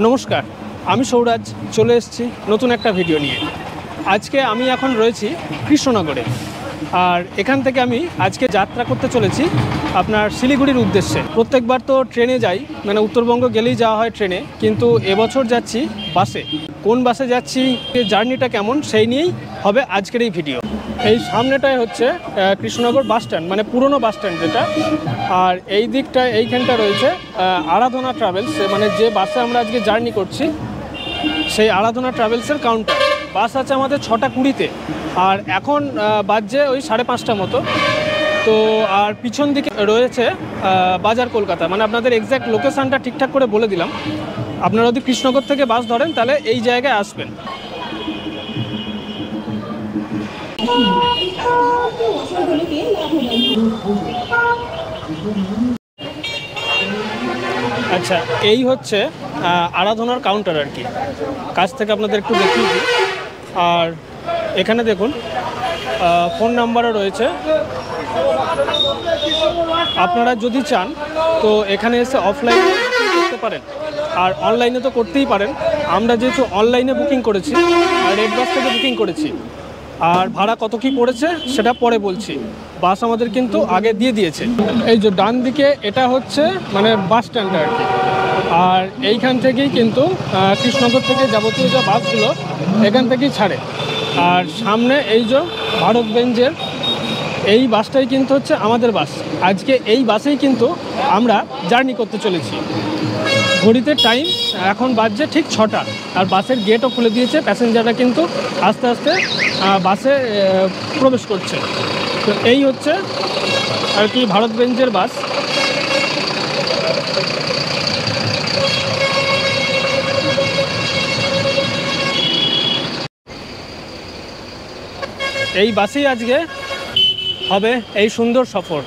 নমস্কার, আমি সৌরাজ চলে এসেছি নতুন একটা ভিডিও নিয়ে। আজকে আমি এখন রয়েছি কৃষ্ণনগরে, আর এখান থেকে আমি আজকে যাত্রা করতে চলেছি আপনার শিলিগুড়ির উদ্দেশ্যে। প্রত্যেকবার তো ট্রেনে যাই, মানে উত্তরবঙ্গ গেলেই যাওয়া হয় ট্রেনে, কিন্তু এবছর যাচ্ছি বাসে। কোন বাসে যাচ্ছি, জার্নিটা কেমন, সেই নিয়েই হবে আজকের এই ভিডিও। এই সামনেটায় হচ্ছে কৃষ্ণনগর বাস স্ট্যান্ড, মানে পুরনো বাস স্ট্যান্ড যেটা। আর এই দিকটায় এইখানটা রয়েছে আরাধনা ট্রাভেলস, মানে যে বাসে আমরা আজকে জার্নি করছি সেই আরাধনা ট্রাভেলসের কাউন্টার। বাস আছে আমাদের 6টা 20-তে, আর এখন বাজছে ওই 5:30 মতো। তো আর পিছন দিকে রয়েছে বাজার কলকাতা, মানে আপনাদের এক্স্যাক্ট লোকেশানটা ঠিকঠাক করে বলে দিলাম। আপনারা যদি কৃষ্ণনগর থেকে বাস ধরেন তাহলে এই জায়গায় আসবেন। আচ্ছা, এই হচ্ছে আরাধনার কাউন্টার আর কি। কাছ থেকে আপনাদের একটু দেখিয়ে দিই। আর এখানে দেখুন ফোন নাম্বারও রয়েছে। আপনারা যদি চান তো এখানে এসে অফলাইনে করতে পারেন, আর অনলাইনে তো করতেই পারেন। আমরা যেহেতু অনলাইনে বুকিং করেছি আর রেড বাস থেকে বুকিং করেছি, আর ভাড়া কত কী পড়েছে সেটা পরে বলছি। বাস আমাদের কিন্তু আগে দিয়ে দিয়েছে। এই যে ডান দিকে এটা হচ্ছে মানে বাস স্ট্যান্ড আর কি। আর এইখান থেকেই কিন্তু কৃষ্ণনগর থেকে যাবতীয় যে বাসগুলো এখান থেকেই ছাড়ে। আর সামনে এই যে ভারত বেঞ্জের এই বাসটাই কিন্তু হচ্ছে আমাদের বাস। আজকে এই বাসেই কিন্তু আমরা জার্নি করতে চলেছি। ঘড়িতে টাইম এখন বাজছে ঠিক 6টা, আর বাসের গেটও খুলে দিয়েছে। প্যাসেঞ্জাররা কিন্তু আস্তে আস্তে বাসে প্রবেশ করছে। তো এই হচ্ছে আর কি ভারত বেঞ্জের বাস। এই বাসেই আজকে হবে এই সুন্দর সফর।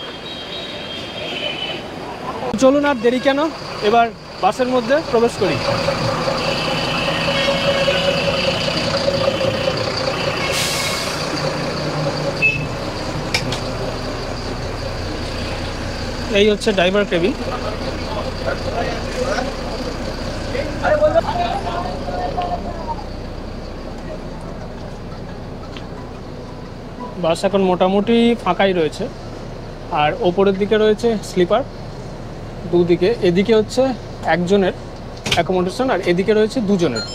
চলুন আর দেরি কেন, এবার বাসের মধ্যে প্রবেশ করি। এই হচ্ছে ড্রাইভার কেবিন। বাস এখন মোটামুটি ফাঁকাই রয়েছে। আর ওপরের দিকে রয়েছে স্লিপার দুদিকে। এদিকে হচ্ছে একজনের অ্যাকোমোডেশন, আর এদিকে রয়েছে দুজনের।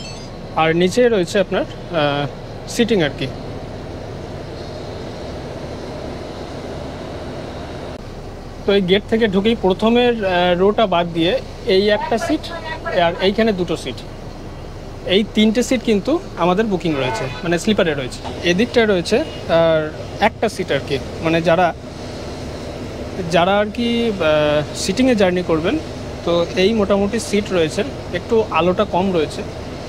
আর নিচে রয়েছে আপনার সিটিং আর কি। তো এই গেট থেকে ঢুকেই প্রথমের রোটা বাদ দিয়ে এই একটা সিট আর এইখানে দুটো সিট, এই 3টে সিট কিন্তু আমাদের বুকিং রয়েছে, মানে স্লিপারে রয়েছে। এদিকটায় রয়েছে আর একটা সিট আর কি, মানে যারা আর কি সিটিংয়ে জার্নি করবেন। তো এই মোটামুটি সিট রয়েছে, একটু আলোটা কম রয়েছে,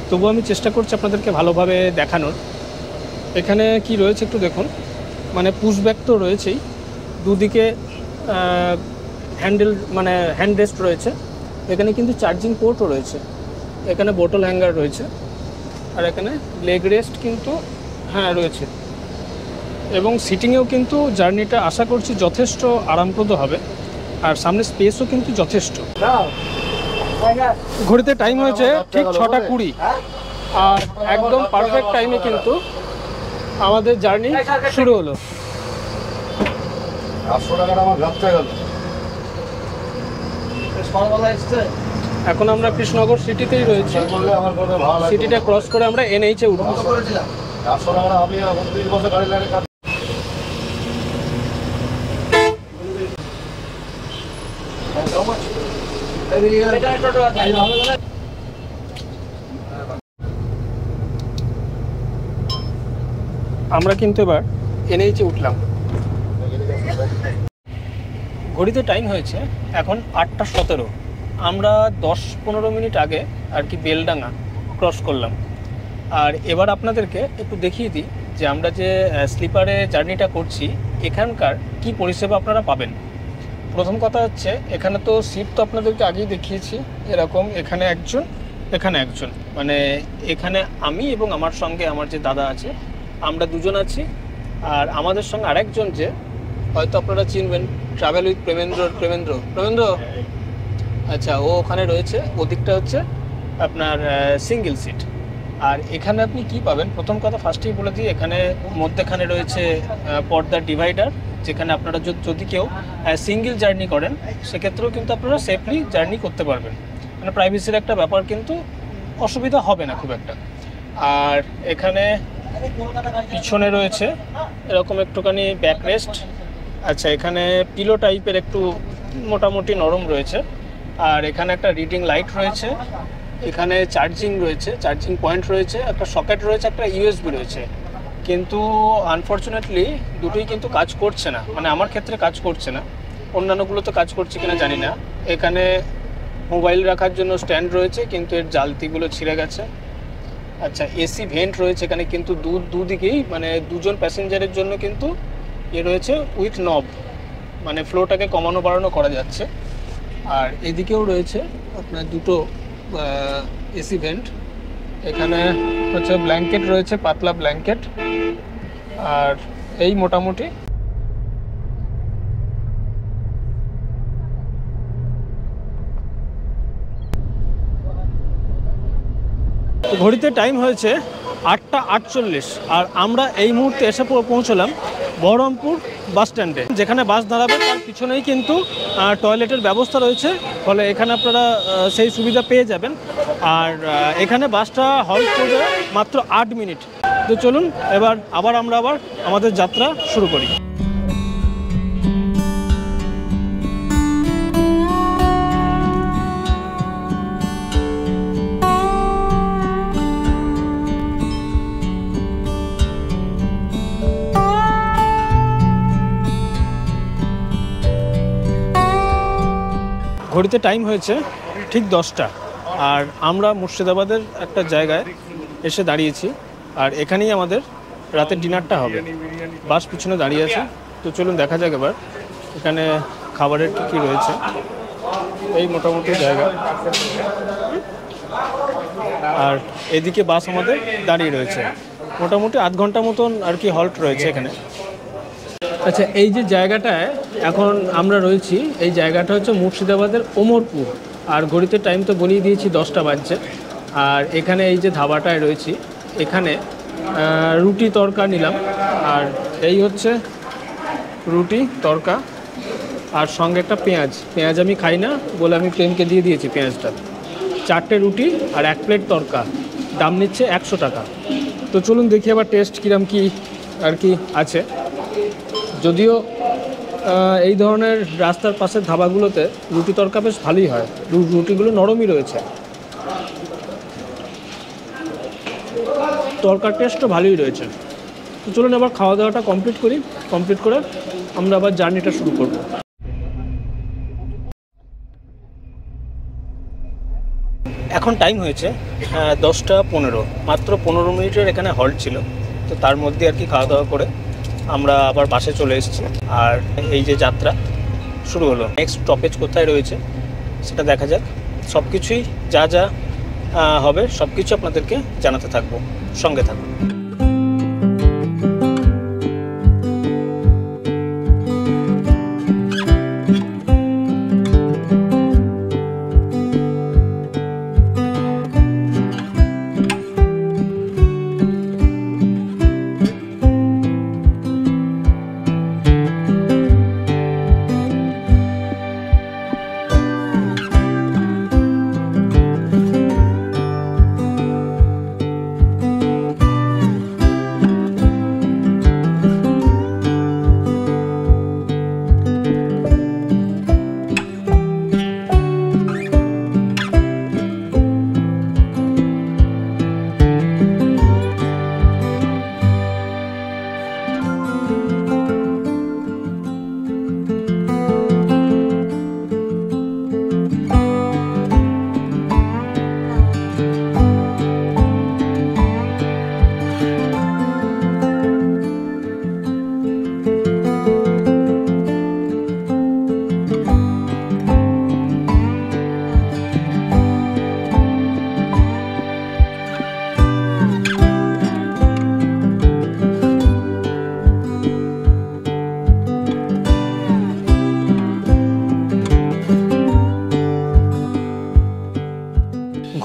তবু আমি চেষ্টা করছি আপনাদেরকে ভালোভাবে দেখানোর। এখানে কি রয়েছে একটু দেখুন, মানে পুশ ব্যাক তো রয়েছেই, দুদিকে হ্যান্ডেল মানে হ্যান্ড রেস্ট রয়েছে। এখানে কিন্তু চার্জিং পোর্টও রয়েছে, এখানে বোতল হ্যাঙ্গার রয়েছে, আর এখানে লেগ রেস্ট কিন্তু হ্যাঁ রয়েছে। এবং সিটিংয়েও কিন্তু জার্নিটা আশা করছি যথেষ্ট আরামপ্রদ হবে, আর সামনে স্পেসও কিন্তু যথেষ্ট। ঘড়িতে টাইম হয়েছে ঠিক 6টা 20, আর একদম পারফেক্ট টাইমে কিন্তু আমাদের জার্নি শুরু হলো। এখন আমরা কৃষ্ণনগর সিটিতেই রয়েছি। সিটিটা ক্রস করে আমরা এনএইচে উঠবো। আমরা কিন্তু এবার এনএইচে উঠলাম। ঘড়িতে টাইম হয়েছে এখন 8টা 17। আমরা 10-15 মিনিট আগে আর কি বেলডাঙ্গা ক্রস করলাম। আর এবার আপনাদেরকে একটু দেখিয়ে দিই যে আমরা যে স্লিপারে জার্নিটা করছি এখানকার কি পরিষেবা আপনারা পাবেন। প্রথম কথা হচ্ছে এখানে তো সিট তো আপনাদেরকে আগেই দেখিয়েছি এরকম, এখানে একজন এখানে একজন, মানে এখানে আমি এবং আমার সঙ্গে আমার যে দাদা আছে আমরা দুজন আছি। আর আমাদের সঙ্গে আরেকজন যে হয়তো আপনারা চিনবেন, ট্রাভেল উইথ প্রেমেন্দ্র। আচ্ছা, ও ওখানে রয়েছে। ওদিকটা হচ্ছে আপনার সিঙ্গেল সিট। আর এখানে আপনি কি পাবেন, প্রথম কথা ফার্স্টেই বলে দিই, এখানে মধ্যেখানে রয়েছে পর্দার ডিভাইডার, যেখানে আপনারা যদি কেউ সিঙ্গেল জার্নি করেন সেক্ষেত্রেও কিন্তু আপনারা সেফলি জার্নি করতে পারবেন, মানে প্রাইভেসির একটা ব্যাপার, কিন্তু অসুবিধা হবে না খুব একটা। আর এখানে পিছনে রয়েছে এরকম একটুখানি ব্যাকরেস্ট। আচ্ছা, এখানে পিলো টাইপের একটু মোটামুটি নরম রয়েছে। আর এখানে একটা রিডিং লাইট রয়েছে, এখানে চার্জিং রয়েছে, চার্জিং পয়েন্ট রয়েছে, একটা সকেট রয়েছে, একটা ইউএসবি রয়েছে। কিন্তু আনফর্চুনেটলি দুটোই কিন্তু কাজ করছে না, মানে আমার ক্ষেত্রে কাজ করছে না, অন্যান্যগুলো তো কাজ করছে কিনা জানি না। এখানে মোবাইল রাখার জন্য স্ট্যান্ড রয়েছে, কিন্তু এর জালতিগুলো ছিঁড়ে গেছে। আচ্ছা, এসি ভেন্ট রয়েছে এখানে, কিন্তু দুদিকেই, মানে দুজন প্যাসেঞ্জারের জন্য কিন্তু রয়েছে উইথ নব, মানে ফ্লোটাকে কমানো বাড়ানো করা যাচ্ছে। আর এদিকেও রয়েছে আপনার দুটো এসি ভেন্ট। এখানে হচ্ছে ব্ল্যাঙ্কেট রয়েছে, পাতলা ব্ল্যাঙ্কেট। আর এই মোটামুটি ঘড়িতে টাইম হয়েছে 8:48, আর আমরা এই মুহূর্তে এসে পৌঁছলাম বহরমপুর বাস স্ট্যান্ডে, যেখানে বাস দাঁড়াবে তার পিছনেই কিন্তু টয়লেটের ব্যবস্থা রয়েছে, ফলে এখানে আপনারা সেই সুবিধা পেয়ে যাবেন। আর এখানে বাসটা হল্ট করবে মাত্র 8 মিনিট। তো চলুন এবার আমরা আমাদের যাত্রা শুরু করি। ঘড়িতে টাইম হয়েছে ঠিক 10টা, আর আমরা মুর্শিদাবাদের একটা জায়গায় এসে দাঁড়িয়েছি, আর এখানেই আমাদের রাতের ডিনারটা হবে। বাস পিছনে দাঁড়িয়ে আছে, তো চলুন দেখা যাক এবার এখানে খাবারের কী রয়েছে। এই মোটামুটি জায়গা, আর এদিকে বাস আমাদের দাঁড়িয়ে রয়েছে, মোটামুটি আধ ঘন্টা মতন আর কি হল্ট রয়েছে এখানে। আচ্ছা, এই যে জায়গাটায় এখন আমরা রয়েছি, এই জায়গাটা হচ্ছে মুর্শিদাবাদের ওমরপুর, আর ঘড়িতে টাইম তো বলিয়ে দিয়েছি 10টা বাজছে। আর এখানে এই যে ধাবাটায় রয়েছি, এখানে রুটি তড়কা নিলাম, আর এই হচ্ছে রুটি তড়কা, আর সঙ্গে একটা পেঁয়াজ আমি খাই না বলে আমি প্লেনকে দিয়ে দিয়েছি পেঁয়াজটা। 4টে রুটি আর 1 প্লেট তড়কা, দাম নিচ্ছে 100 টাকা। তো চলুন দেখি আবার টেস্ট কিরম কি আর কি আছে। যদিও এই ধরনের রাস্তার পাশের ধাবাগুলোতে রুটি তড়কা বেশ ভালোই হয়, রুটিগুলো নরমই রয়েছে, তড়কার টেস্টও ভালোই রয়েছে। তো চলুন আবার খাওয়া দাওয়াটা কমপ্লিট করে আমরা আবার জার্নিটা শুরু করব। এখন টাইম হয়েছে 10:15, মাত্র 15 মিনিটের এখানে হল্ট ছিল, তো তার মধ্যে আর কি খাওয়া দাওয়া করে আমরা আবার বাসে চলে এসেছি। আর এই যে যাত্রা শুরু হলো, নেক্সট স্টপেজ কোথায় রয়েছে সেটা দেখা যাক। সব কিছুই যা হবে সব কিছু আপনাদেরকে জানাতে থাকবো, সঙ্গে থাকবো।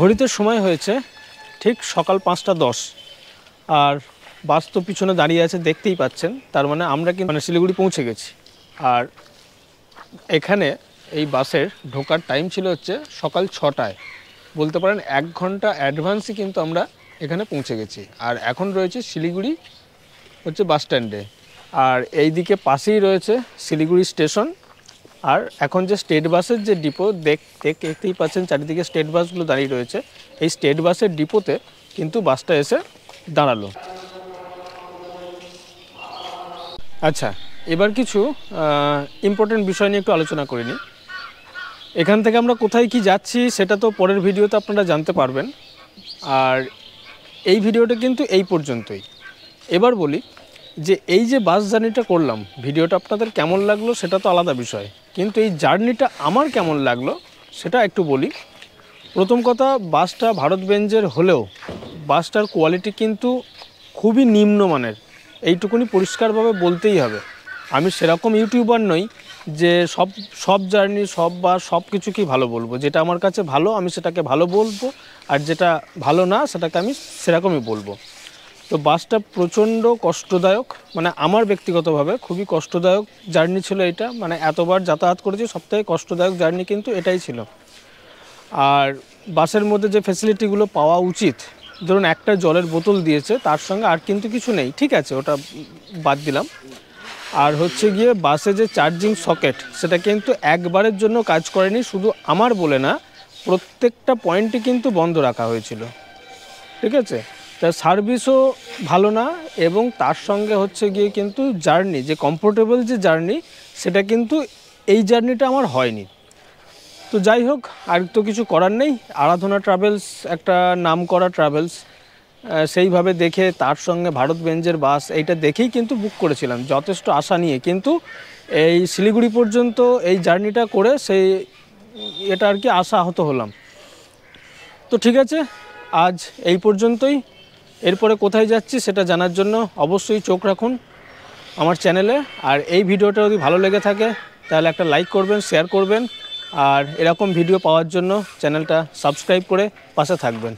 ঘড়িতে সময় হয়েছে ঠিক সকাল 5:10 আর বাস তো পিছনে দাঁড়িয়ে আছে দেখতেই পাচ্ছেন। তার মানে আমরা কিন্তু শিলিগুড়ি পৌঁছে গেছি। আর এখানে এই বাসের ঢোকার টাইম ছিল হচ্ছে সকাল 6টায়, বলতে পারেন 1 ঘন্টা অ্যাডভান্সই কিন্তু আমরা এখানে পৌঁছে গেছি। আর এখন রয়েছে শিলিগুড়ি হচ্ছে বাস স্ট্যান্ডে, আর এই দিকে পাশেই রয়েছে শিলিগুড়ি স্টেশন। আর এখন যে স্টেট বাসের যে ডিপো দেখতেই পাচ্ছেন চারিদিকে স্টেট বাসগুলো দাঁড়িয়ে রয়েছে, এই স্টেট বাসের ডিপোতে কিন্তু বাসটা এসে দাঁড়ালো। আচ্ছা, এবার কিছু ইম্পর্টেন্ট বিষয় নিয়ে একটু আলোচনা করে নিই। এখান থেকে আমরা কোথায় কি যাচ্ছি সেটা তো পরের ভিডিওতে আপনারা জানতে পারবেন, আর এই ভিডিওটা কিন্তু এই পর্যন্তই। এবার বলি যে এই যে বাস জার্নিটা করলাম, ভিডিওটা আপনাদের কেমন লাগলো সেটা তো আলাদা বিষয়, কিন্তু এই জার্নিটা আমার কেমন লাগলো সেটা একটু বলি। প্রথম কথা, বাসটা ভারত বেঞ্জের হলেও বাসটার কোয়ালিটি কিন্তু খুবই নিম্নমানের, এইটুকুনি পরিষ্কারভাবে বলতেই হবে। আমি সেরকম ইউটিউবার নই যে সব জার্নি সব বাস সব কিছু কি ভালো বলবো। যেটা আমার কাছে ভালো আমি সেটাকে ভালো বলবো, আর যেটা ভালো না সেটাকে আমি সেরকমই বলবো। তো বাসটা প্রচণ্ড কষ্টদায়ক, মানে আমার ব্যক্তিগতভাবে খুবই কষ্টদায়ক জার্নি ছিল এটা। মানে এতবার যাতায়াত করেছি সবথেকে কষ্টদায়ক জার্নি কিন্তু এটাই ছিল। আর বাসের মধ্যে যে ফ্যাসিলিটিগুলো পাওয়া উচিত, ধরুন একটা জলের বোতল দিয়েছে, তার সঙ্গে আর কিন্তু কিছু নেই, ঠিক আছে, ওটা বাদ দিলাম। আর হচ্ছে গিয়ে বাসে যে চার্জিং সকেট সেটা কিন্তু একবারের জন্য কাজ করেনি, শুধু আমার বলে না, প্রত্যেকটা পয়েন্টই কিন্তু বন্ধ রাখা হয়েছিল, ঠিক আছে। তার সার্ভিসও ভালো না, এবং তার সঙ্গে হচ্ছে গিয়ে কিন্তু জার্নি যে কমফোর্টেবল যে জার্নি সেটা কিন্তু এই জার্নিটা আমার হয়নি। তো যাই হোক, আর তো কিছু করার নেই। আরাধনা ট্রাভেলস একটা নামকরা ট্রাভেলস, সেইভাবে দেখে তার সঙ্গে ভারত বেঞ্জের বাস এইটা দেখেই কিন্তু বুক করেছিলাম যথেষ্ট আশা নিয়ে, কিন্তু এই শিলিগুড়ি পর্যন্ত এই জার্নিটা করে এটা আর কি আশা আহত হলাম। তো ঠিক আছে, আজ এই পর্যন্তই। এরপরে কোথায় যাচ্ছি সেটা জানার জন্য অবশ্যই চোখ রাখুন আমার চ্যানেলে। আর এই ভিডিওটা যদি ভালো লেগে থাকে তাহলে একটা লাইক করবেন, শেয়ার করবেন, আর এরকম ভিডিও পাওয়ার জন্য চ্যানেলটা সাবস্ক্রাইব করে পাশে থাকবেন।